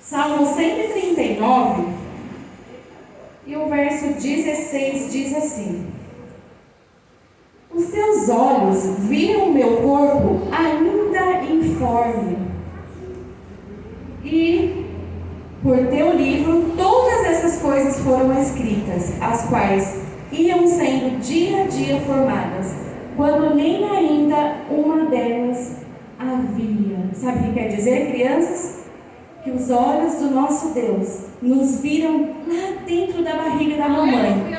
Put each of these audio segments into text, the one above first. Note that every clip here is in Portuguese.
Salmo 139, e o verso 16 diz assim: Os teus olhos viram o meu corpo ainda informe, e por teu livro todas essas coisas foram escritas, as quais iam sendo dia a dia formadas, quando nem ainda uma delas havia. Sabe o que quer dizer, crianças? Que os olhos do nosso Deus nos viram lá dentro da barriga da mamãe.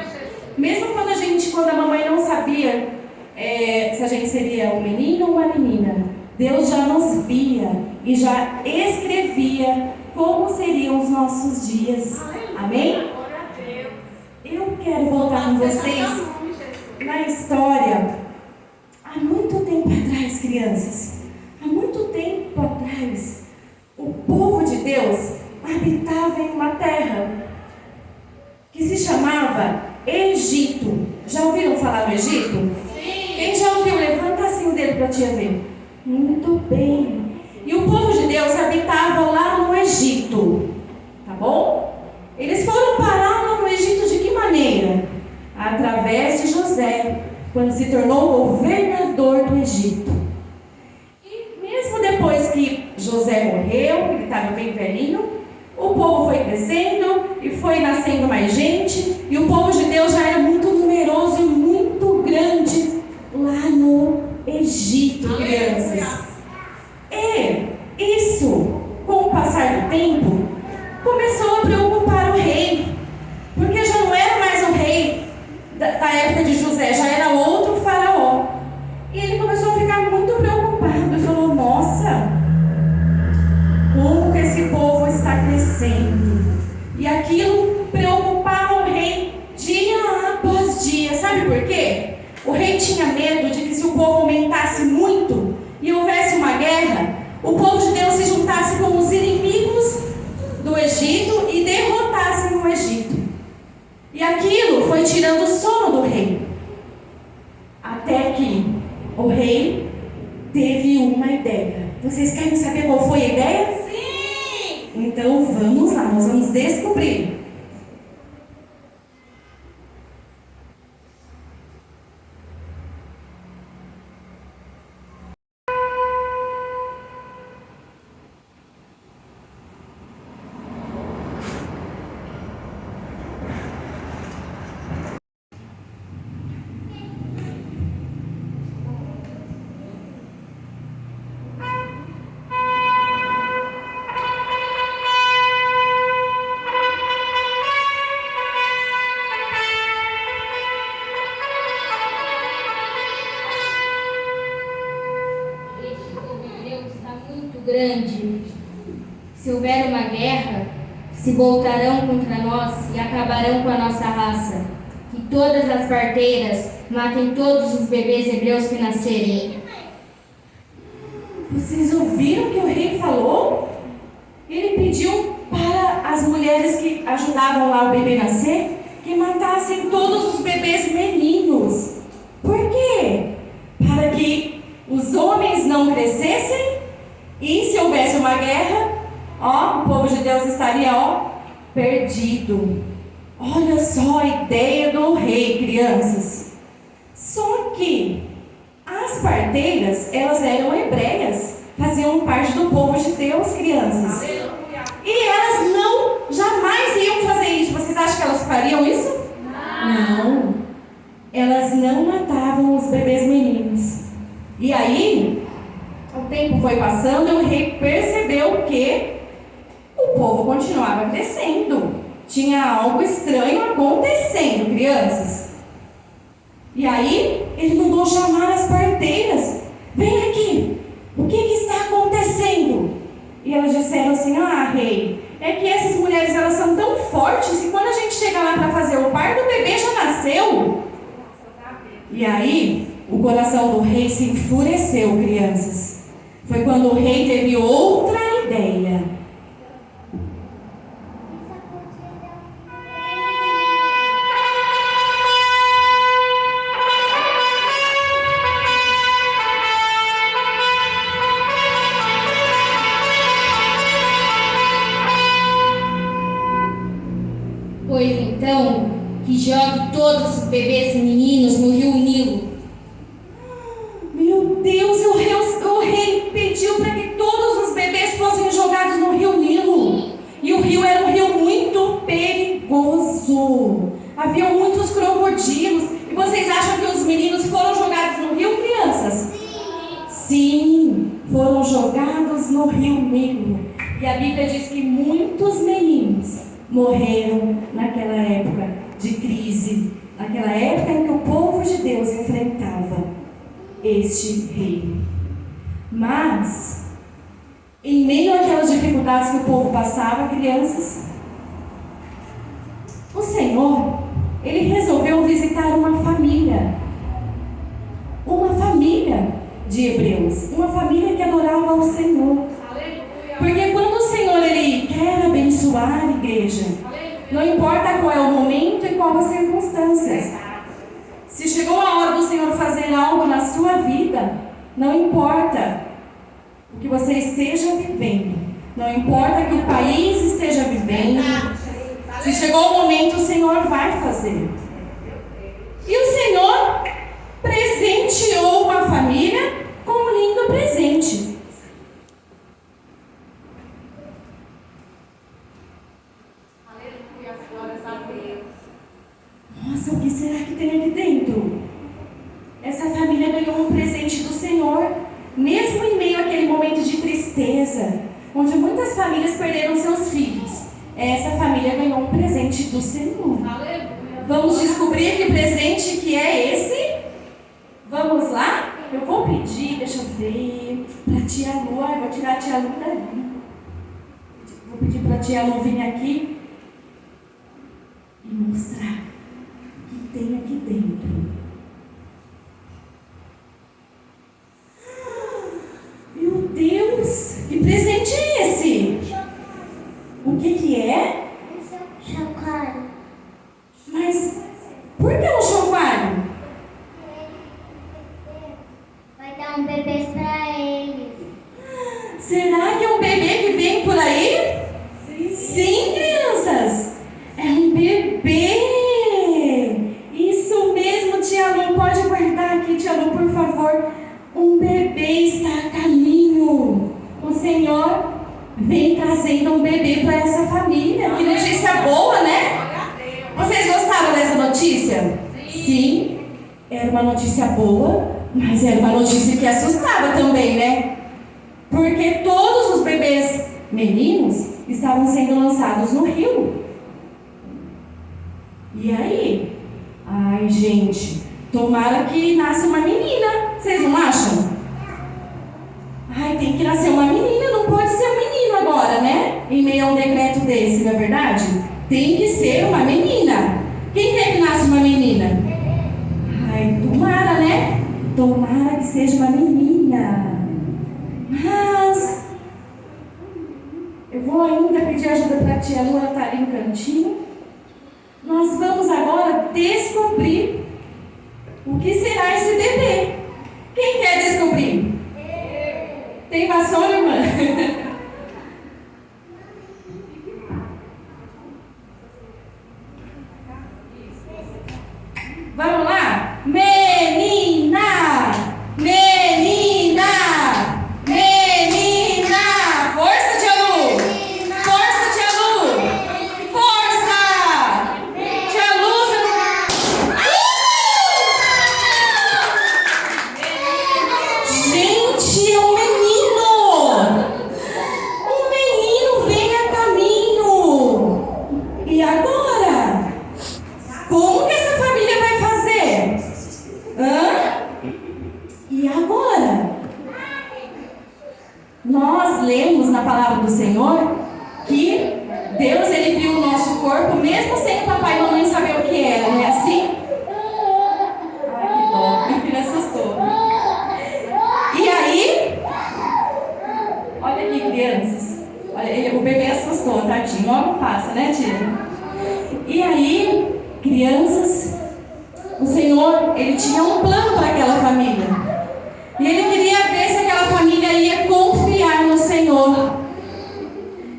Mesmo quando a mamãe não sabia se a gente seria um menino ou uma menina, Deus já nos via e já escrevia como seriam os nossos dias. Amém? Eu quero voltar com vocês na história. Há muito tempo atrás, crianças, há muito tempo atrás, o povo de Deus habitava em uma terra que se chamava Egito. Já ouviram falar do Egito? Sim. Quem já ouviu? Levanta assim o dedo para a tia ver. Muito bem. E o povo de Deus habitava lá no Egito. Tá bom? Eles foram parar lá no Egito de que maneira? Através de José, quando se tornou governador do Egito. E mesmo depois que José morreu, ele estava bem velhinho, o povo foi crescendo e foi nascendo mais gente, e o povo de Deus já era muito numeroso e muito grande lá no Egito, crianças. E isso, com o passar do tempo, começou a preocupar o rei, porque já não era mais o rei da época de José, já era outro faraó. E ele começou a ficar muito preocupado e falou: nossa, como que esse povo está crescendo? E aquilo preocupava o rei dia após dia. Sabe por quê? O rei tinha medo de que, se o povo aumentasse muito e houvesse uma guerra, o povo de Deus se juntasse com os inimigos do Egito e derrotassem o Egito. E aquilo foi tirando o sono do rei. Até que o rei teve uma ideia. Vocês querem saber qual foi a ideia? Sim! Então vamos lá, nós vamos descobrir. Grande. Se houver uma guerra, se voltarão contra nós e acabarão com a nossa raça. Que todas as parteiras matem todos os bebês hebreus que nascerem. Vocês ouviram o que o rei falou? Ele pediu para as mulheres que ajudavam lá o bebê nascer que matassem todos os bebês meninos. Por quê? Para que os homens não crescessem, e se houvesse uma guerra, o povo de Deus estaria, perdido. Olha só a ideia do rei, crianças. Só que as parteiras, elas eram hebreias, faziam parte do povo de Deus, crianças. E elas jamais iam fazer isso. Vocês acham que elas fariam isso? Não. Elas não matavam os bebês meninos. E aí, o tempo foi passando e o rei percebeu que o povo continuava crescendo. Tinha algo estranho acontecendo, crianças. E aí, ele mandou chamar as parteiras. Vem aqui, o que está acontecendo? E elas disseram assim: rei, é que essas mulheres, elas são tão fortes que quando a gente chega lá para fazer o parto, o bebê já nasceu. E aí, o coração do rei se enfureceu, crianças. Foi quando o rei teve outra ideia. então que jogue todos os bebês meninos no rio Nilo. Meu Deus, o rei pediu para que todos os bebês fossem jogados no rio Nilo. E o rio era um rio muito perigoso. Havia muitos crocodilos. E vocês acham que os meninos foram jogados no rio, crianças? Sim, foram jogados no rio Nilo. E a Bíblia diz que muitos meninos morreram naquela época de crise, naquela época em que o povo de Deus enfrentava este rei. Mas, em meio àquelas dificuldades que o povo passava, crianças, o Senhor, Ele resolveu visitar uma família de hebreus, uma família que adorava ao Senhor. Porque quando o Senhor Ele quer abençoar a igreja, não importa qual é o momento e qual as circunstâncias. Se chegou a hora do Senhor fazer algo na sua vida, não importa o que você esteja vivendo, não importa que o país esteja vivendo, se chegou o momento, o Senhor vai fazer. E o Senhor presenteou uma família com um lindo presente. Nossa, o que será que tem aqui dentro? Essa família ganhou um presente do Senhor, mesmo em meio àquele momento de tristeza, onde muitas famílias perderam seus filhos. Essa família ganhou um presente do Senhor. Vamos descobrir que presente que é esse? Vamos lá? Eu vou pedir, deixa eu ver, para a tia Lu. Eu vou tirar a tia Lu dali. Vou pedir para a tia Lu vir aqui e mostrar o que tem aqui dentro. Meu Deus, que presente é esse? O que é? Chocalho. Mas por que um chocalho? Vai dar um bebê pra eles. Será que é um bebê que vem por aí? Sim, crianças. É um bebê. Isso mesmo, tia Lu. Pode guardar aqui, tia Lu, por favor. Um bebê está a caminho. O Senhor vem trazendo um bebê para essa família. Que notícia boa, né? Vocês gostaram dessa notícia? Sim. Era uma notícia boa, mas era uma notícia que assustava também, né? Porque todos os bebês meninos estavam sendo lançados no rio. E aí? Ai, gente, tomara que nasça uma menina. Vocês não acham? Ai, tem que nascer uma menina, não pode ser um menino agora, né? Em meio a um decreto desse, não é verdade? Tem que ser uma menina. Quem quer que nasça uma menina? Ai, tomara, né? Tomara que seja uma menina. Mas eu vou ainda pedir ajuda para a tia Lu, ela está ali no cantinho. Nós vamos agora descobrir o que será esse bebê. Quem quer descobrir? Tem vassoura, irmã? Vamos lá? Menina! Menina! Menina! Força, tia Lu! Força, tia Lu! Força! Tia Lu, você não... Gente, é um menino! Um menino vem a caminho! E agora? Como que essa família vai fazer? E agora? Nós lemos na palavra do Senhor que Deus, Ele viu o nosso corpo mesmo sem o papai e a mamãe saber o que era, não é assim? Ai, que dó, me assustou. E aí, olha aqui, crianças. Olha, o bebê assustou, tadinho. Logo passa, né, tia? E aí, crianças, o Senhor, Ele tinha um plano para aquela família. E Ele queria ver se aquela família ia confiar no Senhor.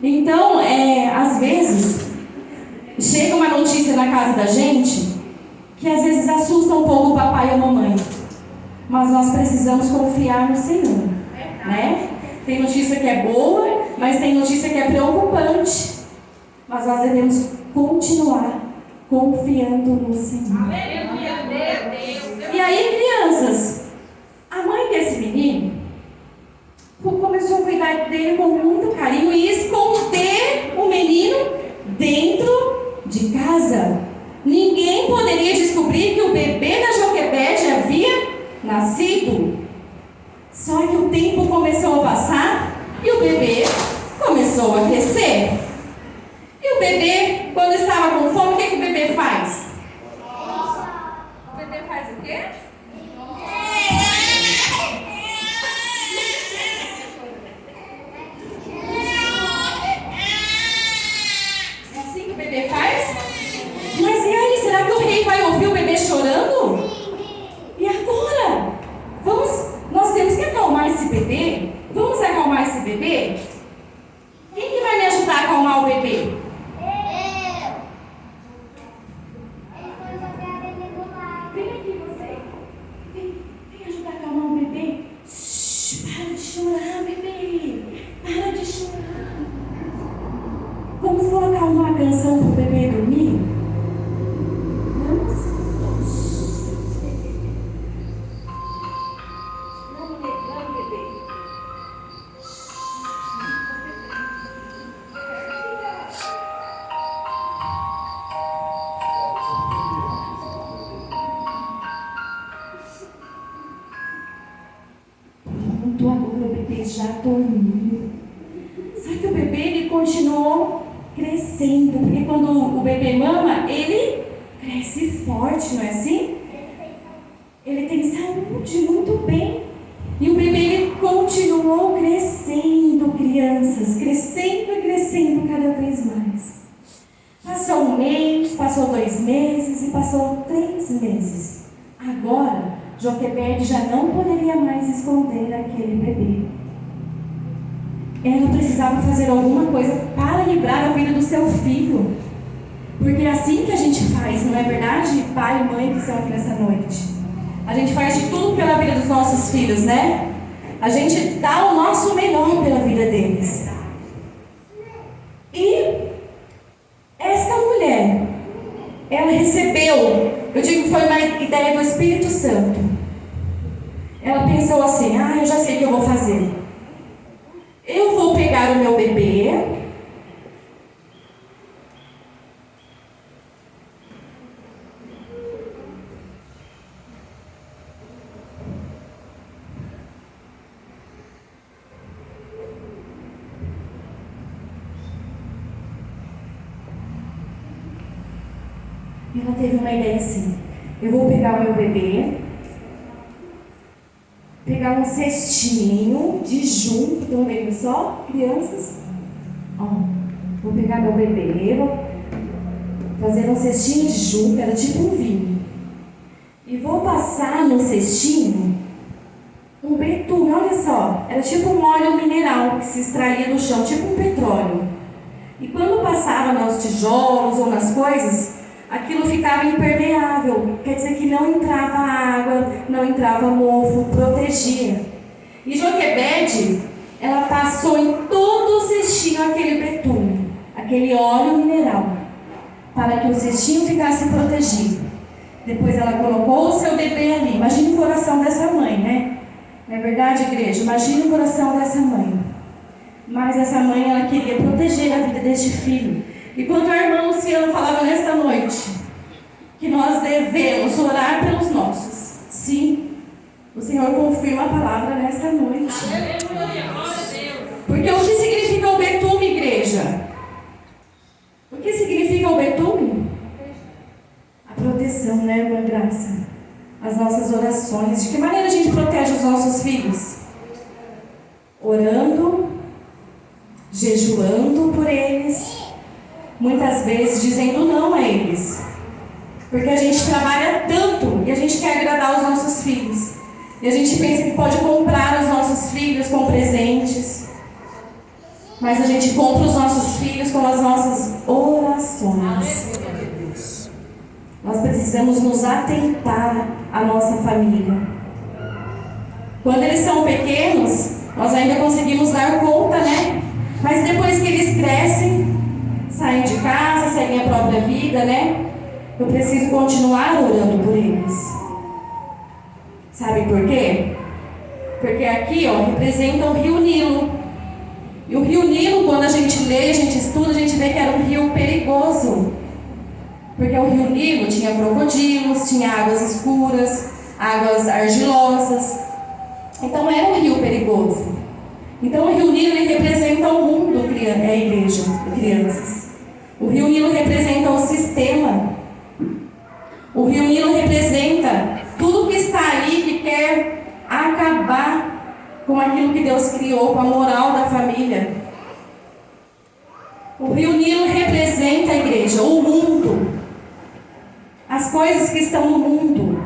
Então, às vezes, chega uma notícia na casa da gente que às vezes assusta um pouco o papai e a mamãe. Mas nós precisamos confiar no Senhor, né? Tem notícia que é boa, mas tem notícia que é preocupante. Mas nós devemos continuar confiando no Senhor. E aí, crianças, a mãe desse menino começou a cuidar dele com muito carinho e esconder o menino dentro de casa. Ninguém poderia descobrir que o bebê da Joquebede havia nascido. Só que o tempo começou a passar e o bebê começou a crescer. E o bebê, quando estava com fome, o que o bebê faz? O bebê faz o quê? É assim que o bebê faz? Mas e aí, será que o rei vai ouvir o bebê chorando? E agora? Nós temos que acalmar esse bebê? Vamos acalmar esse bebê? Quem que vai me ajudar a acalmar o bebê? Vem aqui você. Vem ajudar a acalmar o bebê. Para de chorar, bebê. Para de chorar. Vamos colocar uma canção para o bebê dormir? Vamos? Agora o bebê já dormiu. Só que o bebê ele continuou crescendo, porque quando o bebê mama, ele cresce forte, não é assim? Ele tem saúde, muito bem. E o bebê ele continuou crescendo, crianças, crescendo e crescendo cada vez mais. Passou um mês, passou 2 meses e passou 3 meses. Agora, Joquebede já não poderia mais esconder aquele bebê. Ela precisava fazer alguma coisa para livrar a vida do seu filho. Porque é assim que a gente faz, não é verdade? Pai e mãe que estão aqui nessa noite. A gente faz de tudo pela vida dos nossos filhos, né? A gente dá o nosso melhor pela vida deles. E esta mulher, ela recebeu, eu digo que foi uma ideia do Espírito Santo. Ela pensou assim, eu já sei o que eu vou fazer. Eu vou pegar o meu bebê. E ela teve uma ideia assim, eu vou pegar o meu bebê, pegar um cestinho de junco, estão vendo só, crianças? Vou pegar meu bebê, vou fazer um cestinho de junco, era tipo um vinho. E vou passar no cestinho um betume, olha só, era tipo um óleo mineral que se extraía do chão, tipo um petróleo. E quando passava nos tijolos ou nas coisas, aquilo ficava impermeável, quer dizer que não entrava água, não entrava mofo, protegia. E Joquebede, ela passou em todo o cestinho aquele betume, aquele óleo mineral, para que o cestinho ficasse protegido. Depois ela colocou o seu bebê ali. Imagine o coração dessa mãe, né? Não é verdade, igreja? Imagine o coração dessa mãe. Mas essa mãe, ela queria proteger a vida deste filho. E quando a irmã Luciana falava nesta noite que nós devemos orar pelos nossos, sim, o Senhor confirma a palavra nesta noite. Porque o que significa o betume, igreja? O que significa o betume? A proteção, né, irmã Graça? As nossas orações. De que maneira a gente protege os nossos filhos? Orando, jejuando por eles, muitas vezes dizendo não a eles, porque a gente trabalha tanto e a gente quer agradar os nossos filhos, e a gente pensa que pode comprar os nossos filhos com presentes, mas a gente compra os nossos filhos com as nossas orações. Nós precisamos nos atentar à nossa família. Quando eles são pequenos, nós ainda conseguimos dar conta, né? Mas depois que eles crescem, saem de casa, seguem a própria vida, né? Eu preciso continuar orando por eles. Sabe por quê? Porque aqui, ó, representa o Rio Nilo. E o Rio Nilo, quando a gente lê, a gente estuda, a gente vê que era um rio perigoso. Porque o Rio Nilo tinha crocodilos, tinha águas escuras, águas argilosas. Então era um rio perigoso. Então o Rio Nilo ele representa o mundo, a igreja de crianças. O Rio Nilo representa o sistema. O Rio Nilo representa tudo que está aí que quer acabar com aquilo que Deus criou, com a moral da família. O Rio Nilo representa a igreja, o mundo. As coisas que estão no mundo,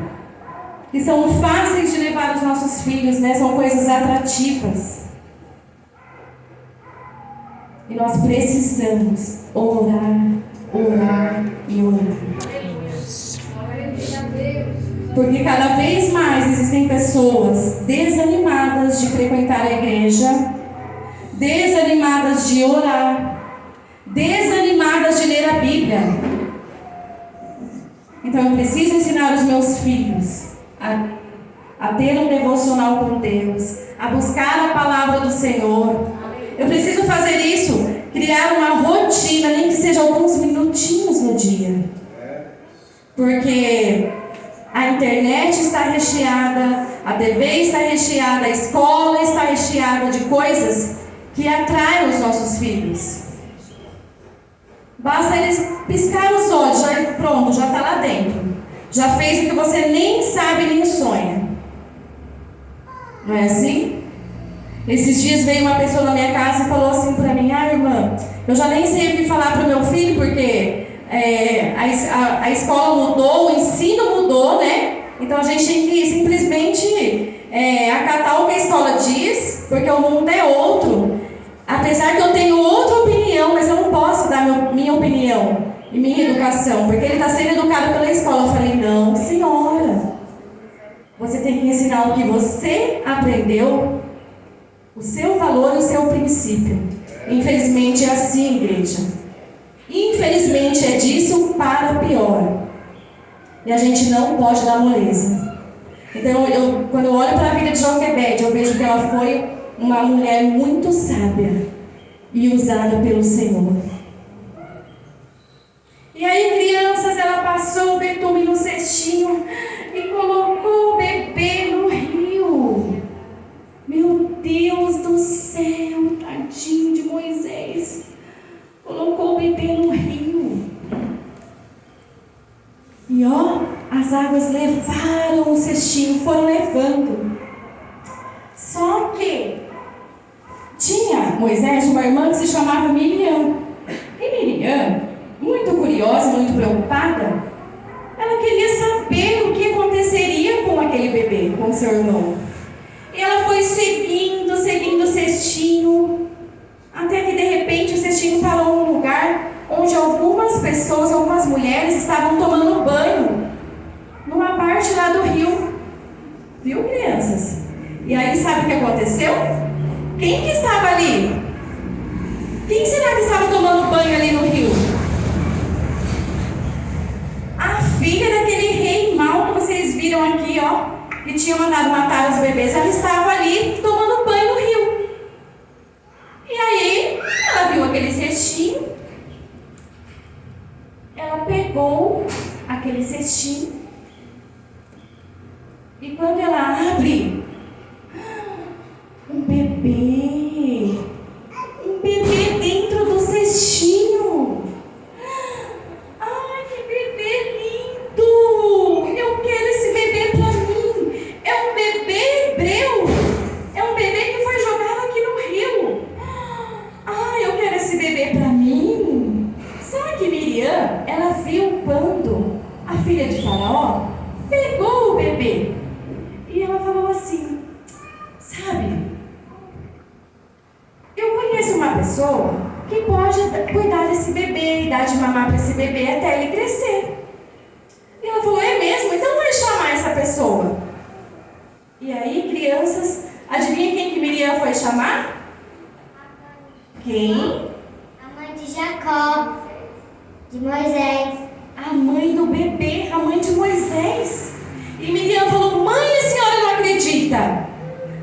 que são fáceis de levar os nossos filhos, né? São coisas atrativas. E nós precisamos orar, orar e orar. Porque cada vez mais existem pessoas desanimadas de frequentar a igreja, desanimadas de orar, desanimadas de ler a Bíblia. Então eu preciso ensinar os meus filhos a ter um devocional com Deus, a buscar a palavra do Senhor. Eu preciso fazer isso, criar uma rotina, nem que seja alguns minutinhos no dia. Porque a internet está recheada, a TV está recheada, a escola está recheada de coisas que atraem os nossos filhos. Basta eles piscar os olhos, pronto, já está lá dentro. Já fez o que você nem sabe nem sonha. Não é assim? Esses dias veio uma pessoa na minha casa e falou assim para mim: irmã, eu já nem sei o que falar para o meu filho, porque a escola mudou, o ensino mudou, né? Então a gente tem que simplesmente acatar o que a escola diz, porque o mundo é outro. Apesar que eu tenho outra opinião, mas eu não posso dar minha opinião e minha educação, porque ele está sendo educado pela escola. Eu falei: não, senhora, você tem que ensinar o que você aprendeu, o seu valor e o seu princípio. Infelizmente é assim, igreja. Infelizmente é disso para pior. E a gente não pode dar moleza. Então, quando eu olho para a vida de Joquebede, eu vejo que ela foi uma mulher muito sábia e usada pelo Senhor. E aí, crianças, ela passou o betume no cestinho e colocou o bebê no rio. Meu Deus do céu, tadinho de Moisés. Colocou o bebê no rio. E ó, as águas levaram o cestinho, foram levando. Só que tinha Moisés uma irmã que se chamava Miriam. E Miriam, muito curiosa, muito preocupada, ela queria saber o que aconteceria com aquele bebê, com seu irmão. E ela foi seguindo o cestinho, até que de repente o cestinho parou num lugar onde algumas pessoas, algumas mulheres estavam tomando banho numa parte lá do rio. Viu, crianças? E aí, sabe o que aconteceu? Quem que estava ali? Quem será que estava tomando banho ali no rio? A filha daquele rei mau que vocês viram aqui, ó, que tinha mandado matar os bebês, ela estava ali tomando banho no rio. E aí, ela viu aquele cestinho, ela pegou aquele cestinho, e quando ela abre, um bebê dentro do cestinho. Ai, que bebê lindo! Eu quero esse bebê pra mim. É um bebê hebreu. É um bebê que foi jogado aqui no rio. Ai, eu quero esse bebê pra mim. Sabe que Miriam, ela viu quando a filha de Faraó pegou o bebê. E ela falou assim: sabe, eu conheço uma pessoa pessoa que pode cuidar desse bebê e dar de mamar para esse bebê até ele crescer. E ela falou, é mesmo? Então vai chamar essa pessoa. E aí, crianças, adivinha quem que Miriam foi chamar? Quem? A mãe de Jacó, de Moisés. A mãe do bebê, a mãe de Moisés. E Miriam falou, mãe, a senhora não acredita?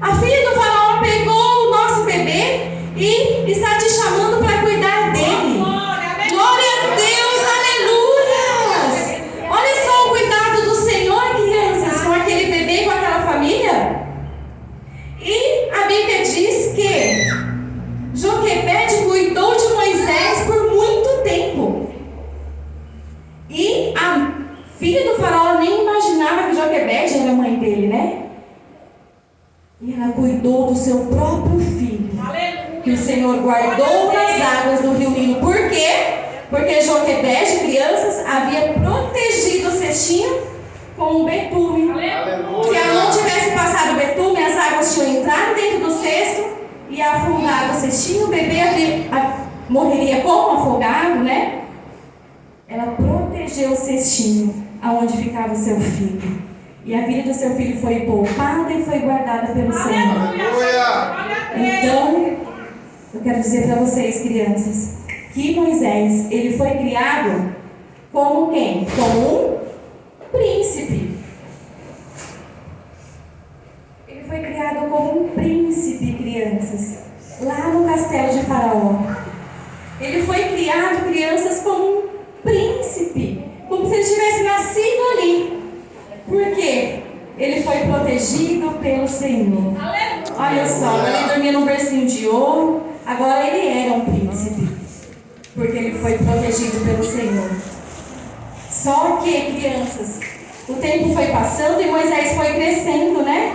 A filha do faraó pegou o nosso bebê e está te chamando para cuidar dele. Glória a Deus, aleluia! Olha só o cuidado do Senhor, crianças, com aquele bebê, com aquela família. E a Bíblia diz que Joquebede cuidou de Moisés por muito tempo. E a filha do faraó nem imaginava que Joquebede era a mãe dele, né? E ela cuidou do seu próprio filho, que o Senhor guardou nas águas do rio Nilo. Por quê? Porque Joquebede, crianças, havia protegido o cestinho com o betume. Se ela não tivesse passado o betume, as águas tinham entrado dentro do cesto e afundado o cestinho, o bebê morreria como afogado, né? Ela protegeu o cestinho aonde ficava o seu filho. E a vida do seu filho foi poupada e foi guardada pelo Senhor. Então, eu quero dizer para vocês, crianças, que Moisés, ele foi criado como quem? Como um príncipe. Ele foi criado como um príncipe, crianças, lá no castelo de Faraó. Ele foi criado, crianças, como um príncipe, como se ele tivesse nascido ali. Por quê? Ele foi protegido pelo Senhor. Olha só, ele dormia num bercinho de ouro, agora ele era um príncipe, porque ele foi protegido pelo Senhor. Só que, crianças, o tempo foi passando e Moisés foi crescendo, né?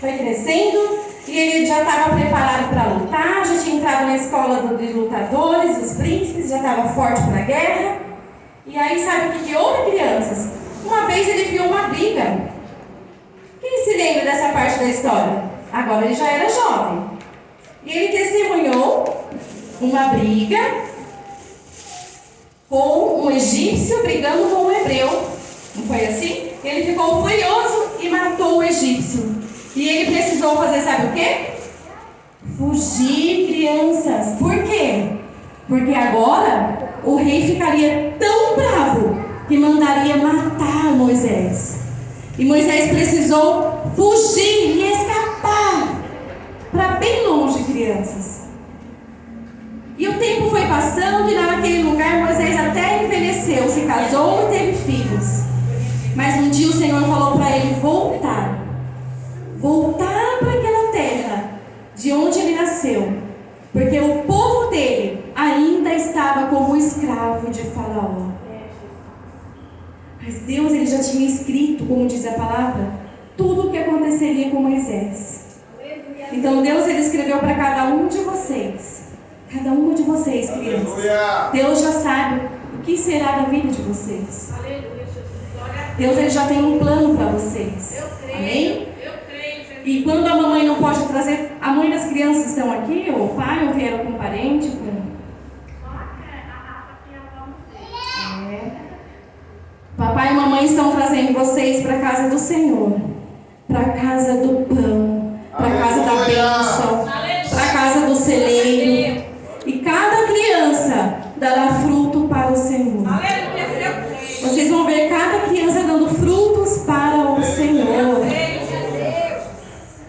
Foi crescendo e ele já estava preparado para lutar, já tinha entrado na escola de lutadores, dos príncipes, já estava forte para a guerra. E aí, sabe o que houve, crianças? Uma vez ele viu uma briga. Quem se lembra dessa parte da história? Agora ele já era jovem. E ele testemunhou uma briga com um egípcio brigando com um hebreu. Não foi assim? Ele ficou furioso e matou o egípcio. E ele precisou fazer, sabe o quê? Fugir, crianças. Por quê? Porque agora o rei ficaria tão bravo que mandaria matar Moisés. E Moisés precisou fugir e escapar para bem longe, crianças. E o tempo foi passando e lá naquele lugar Moisés até envelheceu, se casou e teve filhos. Mas um dia o Senhor falou para ele voltar. Voltar para aquela terra de onde ele nasceu. Porque o povo dele ainda estava como escravo de Faraó. Mas Deus, ele já tinha escrito, como diz a palavra, tudo o que aconteceria com Moisés. Então Deus, ele escreveu para cada um de vocês. Cada uma de vocês, crianças. Deus já sabe o que será da vida de vocês. Deus, ele já tem um plano para vocês. Amém? E quando a mamãe não pode trazer, a mãe das crianças estão aqui, ou o pai, ou vieram com um parente, Papai e mamãe estão trazendo vocês para a casa do Senhor, para a casa do pão, para a casa da bênção, para a casa do celeiro. E cada criança dará fruto para o Senhor. Vocês vão ver cada criança dando frutos para o Senhor.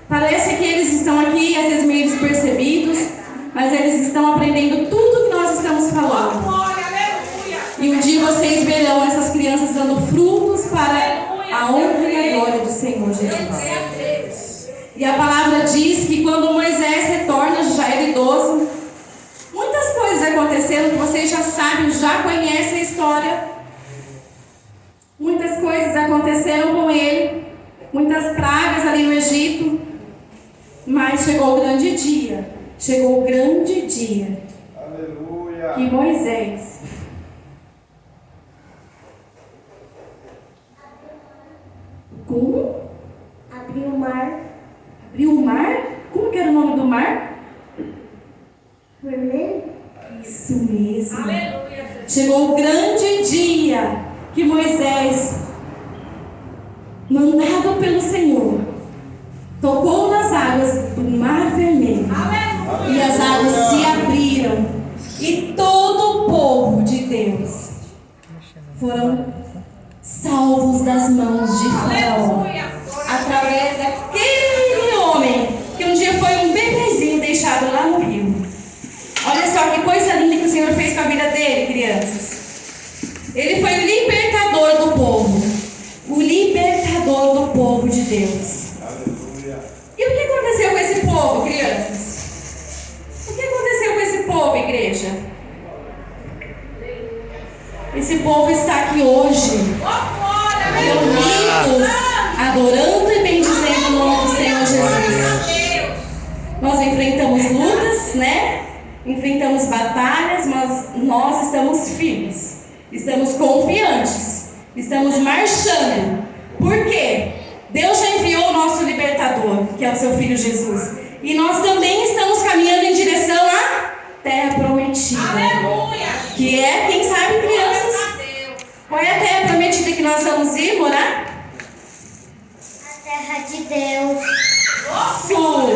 Parece que eles estão aqui, às vezes meio despercebidos, mas eles estão aprendendo tudo que nós estamos falando. E um dia vocês verão essas crianças dando frutos para a honra e a glória do Senhor Jesus. E a palavra diz que quando Moisés retorna, já era idoso, muitas coisas aconteceram que vocês já sabem, já conhecem a história. Muitas coisas aconteceram com ele, muitas pragas ali no Egito. Mas chegou o grande dia. Chegou o grande dia. Aleluia. Que Moisés Abriu o mar. abriu o mar. Como que era o nome do mar? Vermelho. Chegou o grande dia que Moisés, mandado pelo Senhor, tocou nas águas do Mar Vermelho. E as águas se abriram. E todo o povo de Deus foram salvos das mãos de Faraó. Através daquele homem que um dia foi um bebezinho deixado lá no rio. Olha só que coisa linda que o Senhor fez com a vida dele, crianças. Ele foi o libertador do povo. O libertador do povo de Deus. Aleluia. E o que aconteceu com esse povo, crianças? O que aconteceu com esse povo, igreja? Esse povo está aqui hoje, reunidos, adorando e bendizendo o nome do Senhor Jesus. Nós enfrentamos lutas, né? Enfrentamos batalhas, mas nós estamos firmes, estamos confiantes, estamos marchando. Por quê? Deus já enviou o nosso libertador, que é o seu Filho Jesus. E nós também estamos caminhando em direção à terra prometida. Aleluia! Que é, quem sabe, crianças? Qual é a terra prometida que nós vamos ir morar? A terra de Deus. Isso!